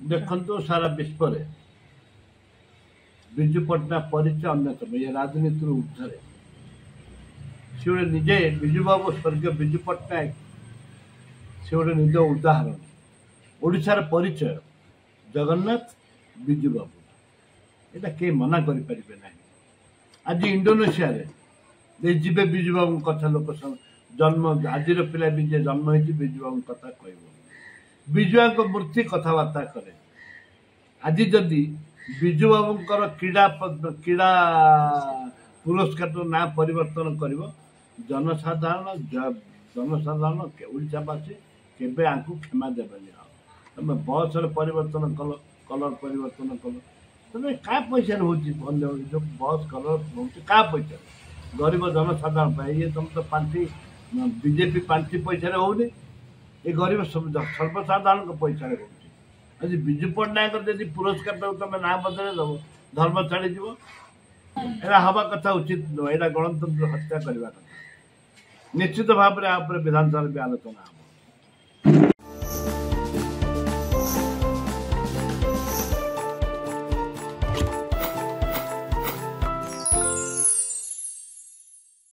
देखो सारा विश्व में विजु पट्टनायक परिचय अन्यतम ये राजनीति ऊर्धे सी गोटे निजे विजु बाबू स्वर्गीय विजु पट्टनायक सी गोटे निज उदाहरण ओडिशार परिचय जगन्नाथ विजु बाबू यहाँ कहीं मना करें ना आज इंडोनेशिया रे जीवे विजु बाबू कथा लोक जन्म आज पिला भी जे जन्म हो विजु बाबू कथा कह विजुआ मूर्ति कथबार्ता करे आज जदि विजु बाबूर क्रीड़ा क्रीड़ा पुरस्कार ना परिवर्तन कर जनसाधारण जनसाधारण ओडावासी केबे आंकु क्षमा देवेनि तुम बस परिवर्तन कल कलर परिवर्तन कल तुम क्या पैसा हो जो बस कलर हो क्या पैसा गरीब जनसाधारण ये तुम तो पांति बीजेपी पांति पैसा होनी ये गरीब सर्वसाधारण पैसा हो आज विजु पट्टनायक जब पुरस्कार तुम ना बदल दब धर्म छाड़ीज एरा हवा कथा उचित नुह यहाँ गणतंत्र हत्या करने कथा निश्चित भाव में विधानसभा भी आलोचना हम।